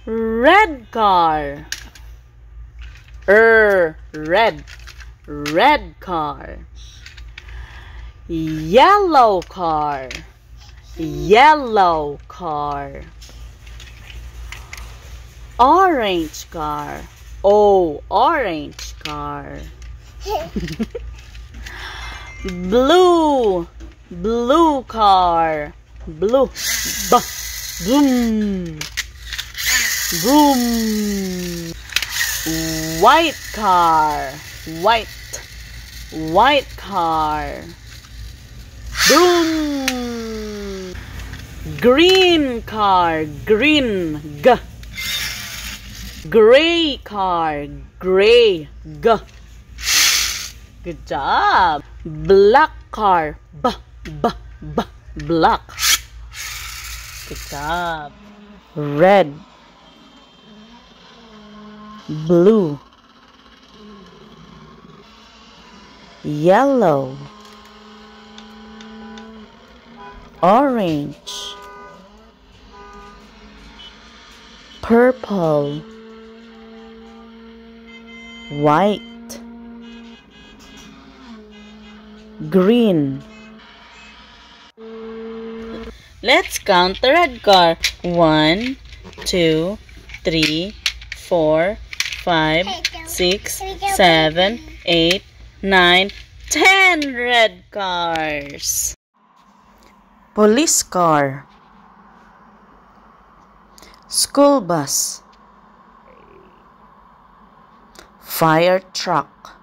Red car. Red. Red car. Yellow car. Yellow car. Orange car. Oh, orange car. Blue. Blue car. Blue. Boom. Boom. White car. White. White car. Boom. Green car. Green. G. Gray car. Gray. G. Good job. Black car. B. Black. Good job. Red. Blue. Yellow. Orange. Purple. White. Green. Let's count the red car. 1, 2, 3, 4, 5, 6, 7, 8, 9, 10 red cars. Police car. School bus. Fire truck.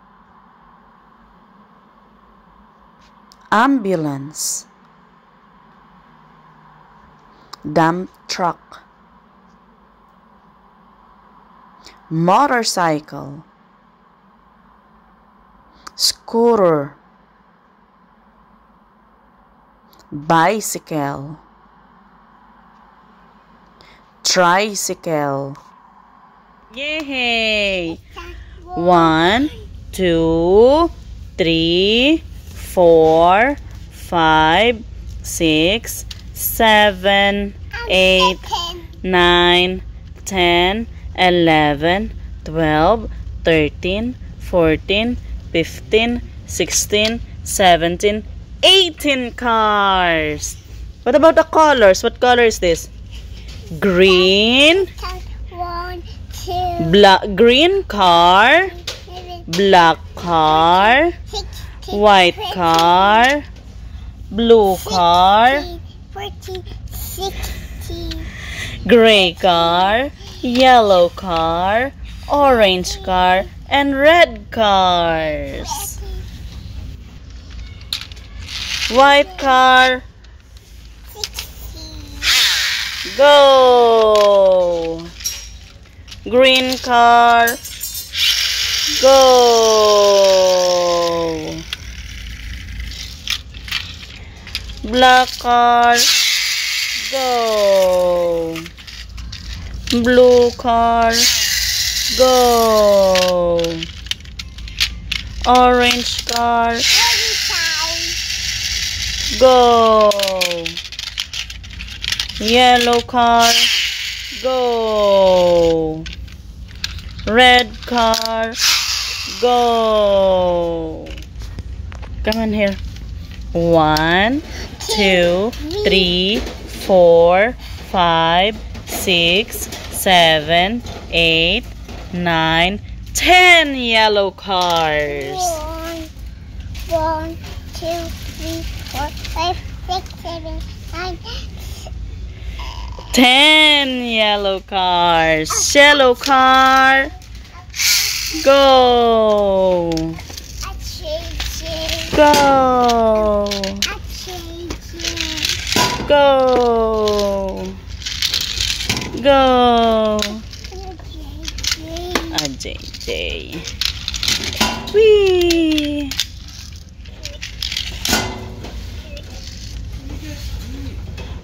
Ambulance. Dump truck. Motorcycle. Scooter. Bicycle. Tricycle. Yay! 1, 2, 3, 4, 5, 6, 7, 8, 9, 10, 11, 12, 13, 14, 15, 16, 17, 18 cars. What about the colors? What color is this? Green. Green car. Black car. White car. Blue car. Gray car. Yellow car. Orange car. And red cars. White car. Go. Green car. Go. Black car. Go. Blue car. Go. Orange car. Go. Yellow car. Go. Red car. Go. Come on here. 1, 2, 3, 4, 5, 6, 7, 8, 9, 10 yellow cars. 1, 2, 3, 4, 5, 6, 7, 8, 9, 10 yellow cars. Yellow car. Go. Go. Go. Go. JJ. Whee.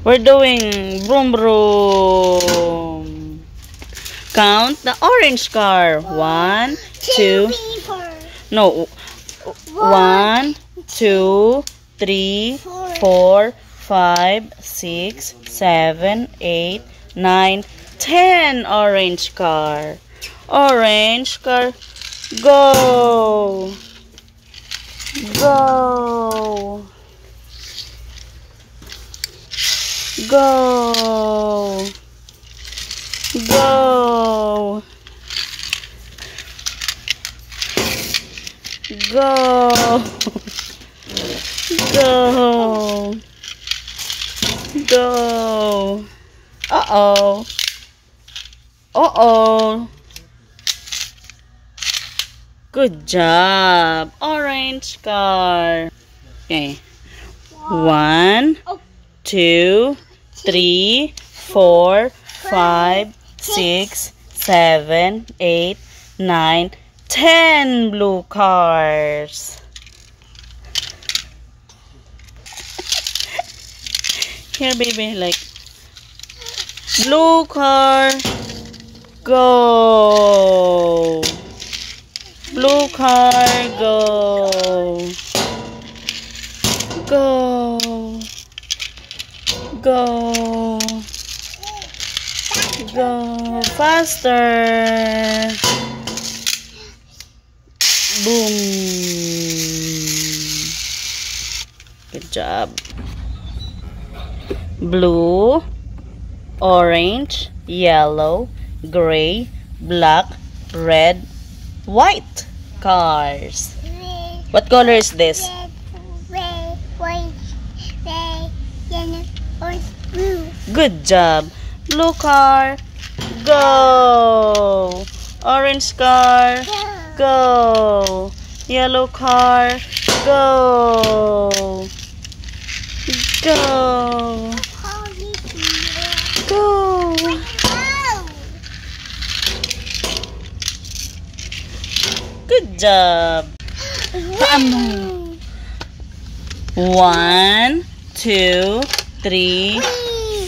We're doing broom broom. Count the orange car. 1, 2. No. 1, 2, 3, 4, 5, 6, 7, 8, 9, 10. Orange car. Orange car. Go. Go. Go. Go. Go. Go. Go. Uh-oh. Uh-oh. Good job. Orange car. Okay. 1, 2, 3, 4, 5, 6, 7, 8, 9, 10 blue cars. Here, baby, like blue car, go. Blue car, go. Go. Go. Go faster. Boom. Good job. Blue, orange, yellow, gray, black, red, white cars. What color is this? Red, white, red, yellow, orange, blue. Good job. Blue car, go. Orange car, go. Yellow car, go. Go. Go. Good job. Paano? 1, 2, 3,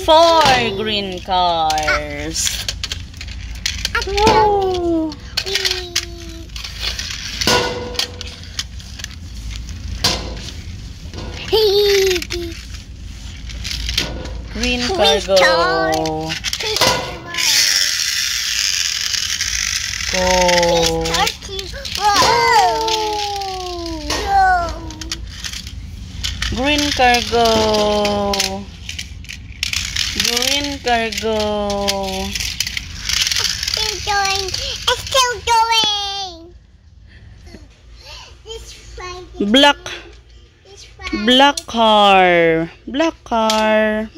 4 green cars. Whoa. Green car, go. Go. Green car, go. Green car, go. Still going. It's still going. Black. Black car. Black car.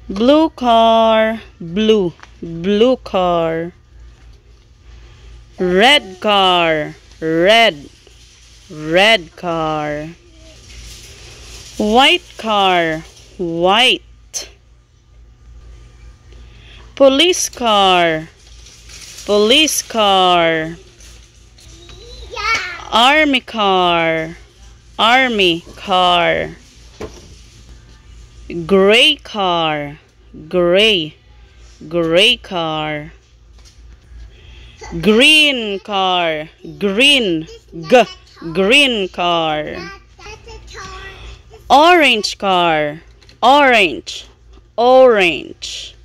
Blue car. Blue. Blue car. Red car. Red. Red car. White car. White. Police car. Police car. Army car. Army car. Gray car. Gray. Gray car. Green car. Green. Green car. Orange car. Orange. Orange.